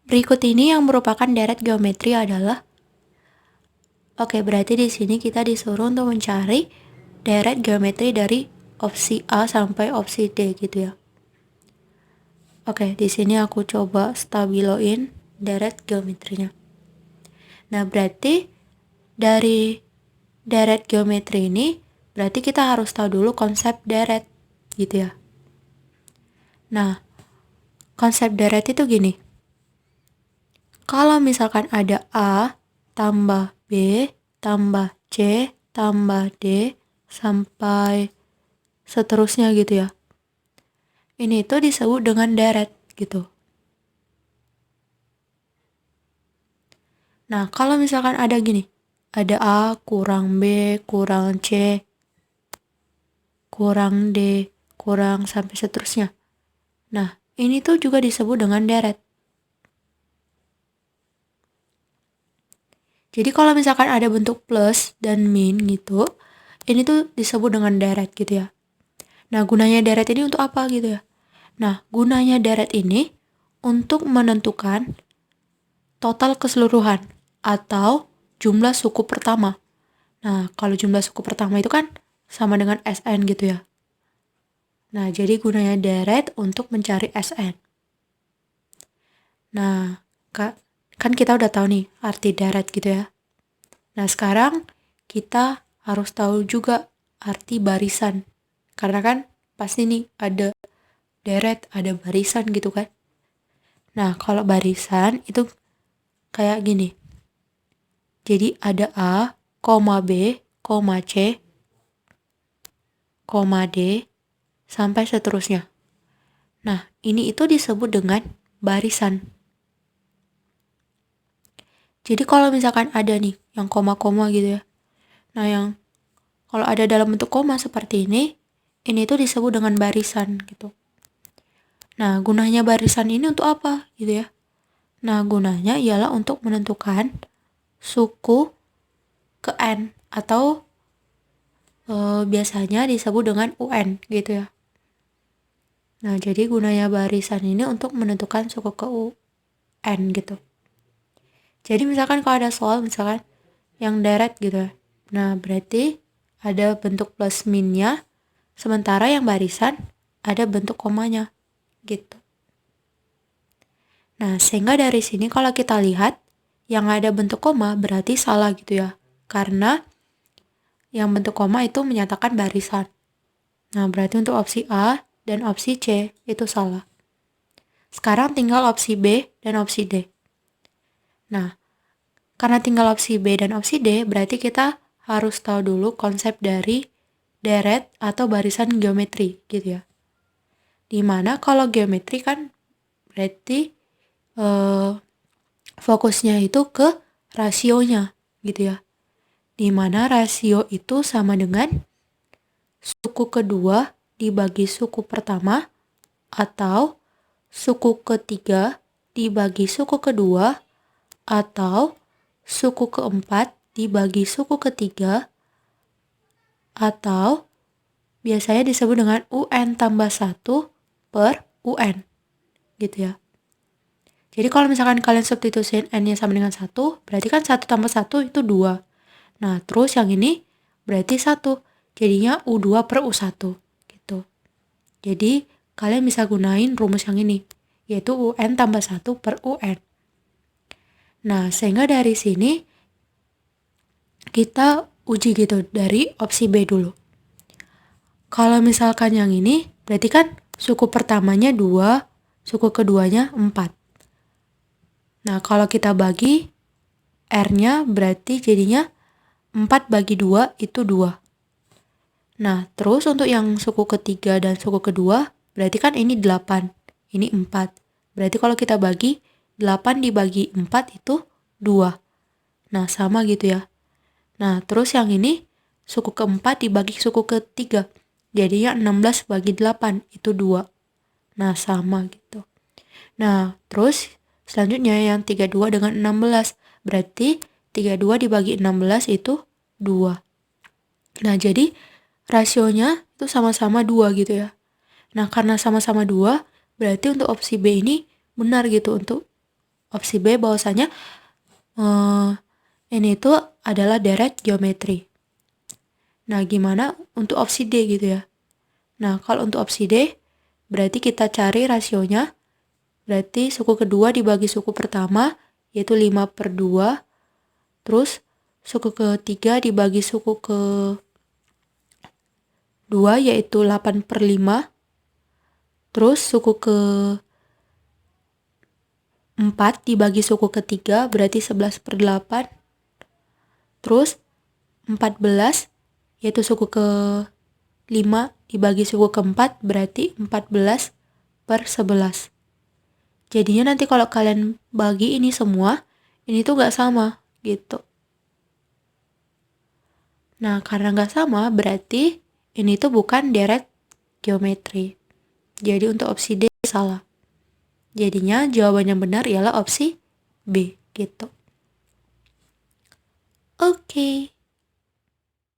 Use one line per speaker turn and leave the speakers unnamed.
Berikut ini yang merupakan deret geometri adalah, berarti di sini kita disuruh untuk mencari deret geometri dari opsi A sampai opsi D gitu ya. Di sini aku coba stabiloin deret geometrinya. Nah, berarti dari deret geometri ini berarti kita harus tahu dulu konsep deret gitu ya. Nah, konsep deret itu gini. Kalau misalkan ada A tambah B tambah C tambah D sampai seterusnya gitu ya. Ini tuh disebut dengan deret gitu. Nah, kalau misalkan ada gini. Ada A kurang B kurang C kurang D kurang sampai seterusnya. Nah, ini tuh juga disebut dengan deret. Jadi kalau misalkan ada bentuk plus dan min gitu, ini tuh disebut dengan deret gitu ya. Nah, gunanya deret ini untuk apa gitu ya? Nah, gunanya deret ini untuk menentukan total keseluruhan atau jumlah suku pertama. Nah, kalau jumlah suku pertama itu kan sama dengan Sn gitu ya. Nah, jadi gunanya deret untuk mencari Sn. Nah, kan kita udah tahu nih arti deret gitu ya. Nah, sekarang kita harus tahu juga arti barisan. Karena kan pasti nih ada deret, ada barisan gitu kan. Nah, kalau barisan itu kayak gini. Jadi ada A, B, C, D, sampai seterusnya. Nah, ini itu disebut dengan barisan. Jadi kalau misalkan ada nih yang koma-koma gitu ya. Nah, yang kalau ada dalam bentuk koma seperti ini tuh disebut dengan barisan gitu. Nah, gunanya barisan ini untuk apa gitu ya? Nah, gunanya ialah untuk menentukan suku ke N atau biasanya disebut dengan UN gitu ya. Nah, jadi gunanya barisan ini untuk menentukan suku ke UN gitu. Jadi misalkan kalau ada soal misalkan yang deret gitu ya. Nah, berarti ada bentuk plus minnya, sementara yang barisan ada bentuk komanya gitu. Nah, sehingga dari sini kalau kita lihat yang ada bentuk koma berarti salah gitu ya. Karena yang bentuk koma itu menyatakan barisan. Nah, berarti untuk opsi A dan opsi C itu salah. Sekarang tinggal opsi B dan opsi D. Nah, karena tinggal opsi B dan opsi D, berarti kita harus tahu dulu konsep dari deret atau barisan geometri gitu ya. Dimana kalau geometri kan berarti fokusnya itu ke rasionya gitu ya. Dimana rasio itu sama dengan suku kedua dibagi suku pertama atau suku ketiga dibagi suku kedua atau suku keempat dibagi suku ketiga atau biasanya disebut dengan UN tambah 1 per UN gitu ya. Jadi kalau misalkan kalian substitusiin N-nya sama dengan 1, berarti kan 1 tambah 1 itu 2. Nah, terus yang ini berarti 1. Jadinya U2 per U1 gitu. Jadi, kalian bisa gunain rumus yang ini, yaitu UN tambah 1 per UN. Nah, sehingga dari sini kita uji gitu dari opsi B dulu. Kalau misalkan yang ini, berarti kan suku pertamanya 2, suku keduanya 4. Nah, kalau kita bagi R-nya berarti jadinya 4 bagi 2 itu 2. Nah, terus untuk yang suku ketiga dan suku kedua, berarti kan ini 8, ini 4. Berarti kalau kita bagi, 8 dibagi 4 itu 2. Nah, sama gitu ya. Nah, terus yang ini, suku keempat dibagi suku ketiga. Jadinya 16 bagi 8 itu 2. Nah, sama gitu. Nah, terus selanjutnya yang 32 dengan 16. Berarti 32 dibagi 16 itu 2. Nah, jadi rasionya itu sama-sama 2 gitu ya. Nah, karena sama-sama 2, berarti untuk opsi B ini benar gitu untuk opsi B bahwasanya ini itu adalah deret geometri. Nah, gimana untuk opsi D gitu ya? Nah, kalau untuk opsi D, berarti kita cari rasionya. Berarti suku kedua dibagi suku pertama, yaitu 5/2. Terus, suku ketiga dibagi suku kedua, yaitu 8/5. Terus, suku keempat dibagi suku ketiga, berarti 11/8. Terus, 14, yaitu suku ke-5 dibagi suku keempat, berarti 14/11. Jadinya nanti kalau kalian bagi ini semua, ini tuh gak sama gitu. Nah, karena gak sama berarti ini tuh bukan deret geometri. Jadi untuk opsi D salah. Jadinya jawaban yang benar ialah opsi B gitu. Oke.